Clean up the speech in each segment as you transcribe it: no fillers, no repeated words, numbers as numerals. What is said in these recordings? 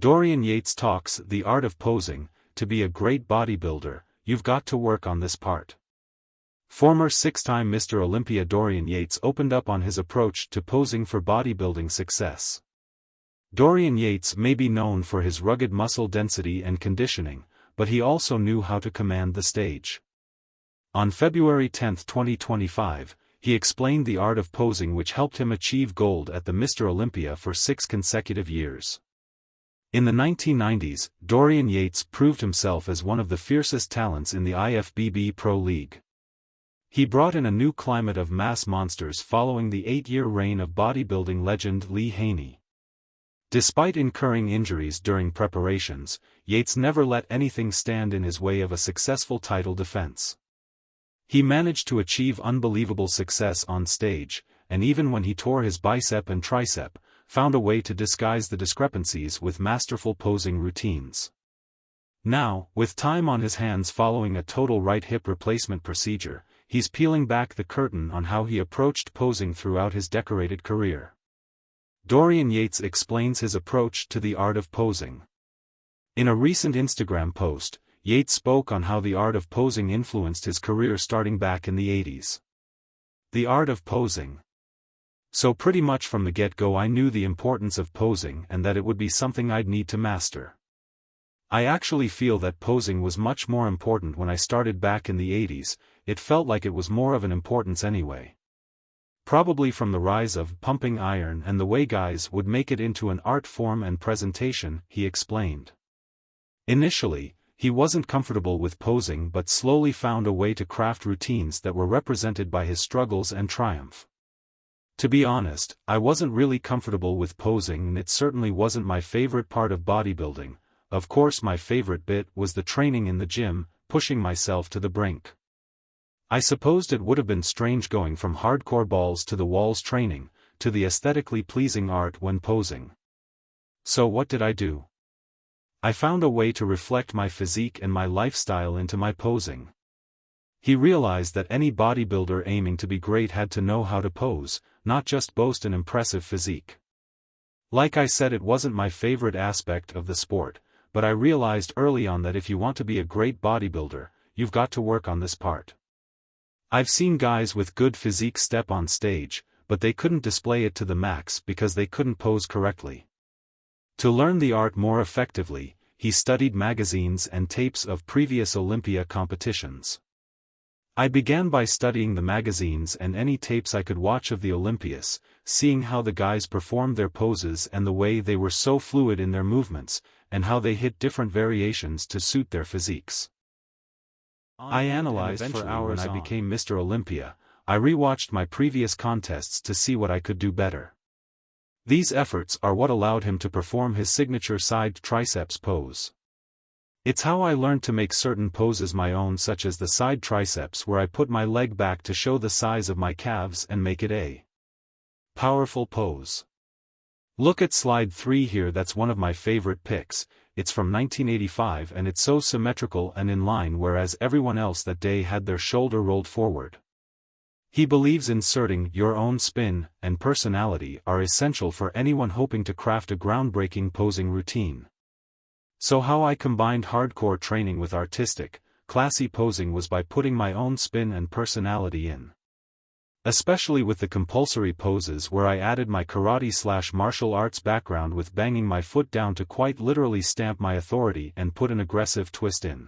Dorian Yates talks, the art of posing. To be a great bodybuilder, you've got to work on this part. Former six-time Mr. Olympia Dorian Yates opened up on his approach to posing for bodybuilding success. Dorian Yates may be known for his rugged muscle density and conditioning, but he also knew how to command the stage. On February 10, 2025, he explained the art of posing, which helped him achieve gold at the Mr. Olympia for 6 consecutive years. In the 1990s, Dorian Yates proved himself as one of the fiercest talents in the IFBB Pro League. He brought in a new climate of mass monsters following the 8-year reign of bodybuilding legend Lee Haney. Despite incurring injuries during preparations, Yates never let anything stand in his way of a successful title defense. He managed to achieve unbelievable success on stage, and even when he tore his bicep and tricep, found a way to disguise the discrepancies with masterful posing routines. Now, with time on his hands following a total right hip replacement procedure, he's peeling back the curtain on how he approached posing throughout his decorated career. Dorian Yates explains his approach to the art of posing. In a recent Instagram post, Yates spoke on how the art of posing influenced his career starting back in the 80s. The art of posing. So pretty much from the get-go I knew the importance of posing and that it would be something I'd need to master. I actually feel that posing was much more important when I started back in the 80s, it felt like it was more of an importance anyway. Probably from the rise of pumping iron and the way guys would make it into an art form and presentation, he explained. Initially, he wasn't comfortable with posing but slowly found a way to craft routines that were represented by his struggles and triumph. To be honest, I wasn't really comfortable with posing and it certainly wasn't my favorite part of bodybuilding. Of course my favorite bit was the training in the gym, pushing myself to the brink. I supposed it would have been strange going from hardcore balls to the walls training, to the aesthetically pleasing art when posing. So what did I do? I found a way to reflect my physique and my lifestyle into my posing. He realized that any bodybuilder aiming to be great had to know how to pose, not just boast an impressive physique. Like I said, it wasn't my favorite aspect of the sport, but I realized early on that if you want to be a great bodybuilder, you've got to work on this part. I've seen guys with good physique step on stage, but they couldn't display it to the max because they couldn't pose correctly. To learn the art more effectively, he studied magazines and tapes of previous Olympia competitions. I began by studying the magazines and any tapes I could watch of the Olympias, seeing how the guys performed their poses and the way they were so fluid in their movements, and how they hit different variations to suit their physiques. I analyzed for hours. When I became Mr. Olympia, I rewatched my previous contests to see what I could do better. These efforts are what allowed him to perform his signature side triceps pose. It's how I learned to make certain poses my own, such as the side triceps where I put my leg back to show the size of my calves and make it a powerful pose. Look at slide 3 here, that's one of my favorite pics. It's from 1985 and it's so symmetrical and in line, whereas everyone else that day had their shoulder rolled forward. He believes inserting your own spin and personality are essential for anyone hoping to craft a groundbreaking posing routine. So how I combined hardcore training with artistic, classy posing was by putting my own spin and personality in. Especially with the compulsory poses where I added my karate/martial arts background with banging my foot down to quite literally stamp my authority and put an aggressive twist in.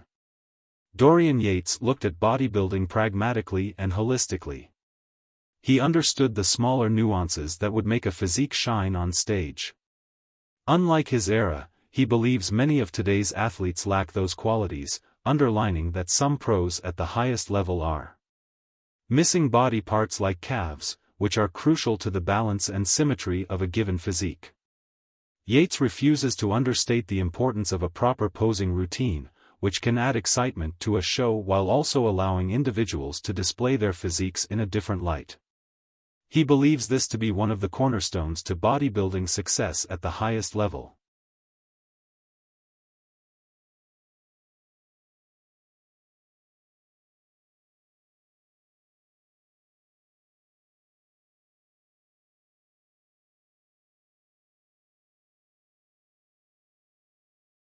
Dorian Yates looked at bodybuilding pragmatically and holistically. He understood the smaller nuances that would make a physique shine on stage. Unlike his era, he believes many of today's athletes lack those qualities, underlining that some pros at the highest level are missing body parts like calves, which are crucial to the balance and symmetry of a given physique. Yates refuses to understate the importance of a proper posing routine, which can add excitement to a show while also allowing individuals to display their physiques in a different light. He believes this to be one of the cornerstones to bodybuilding success at the highest level.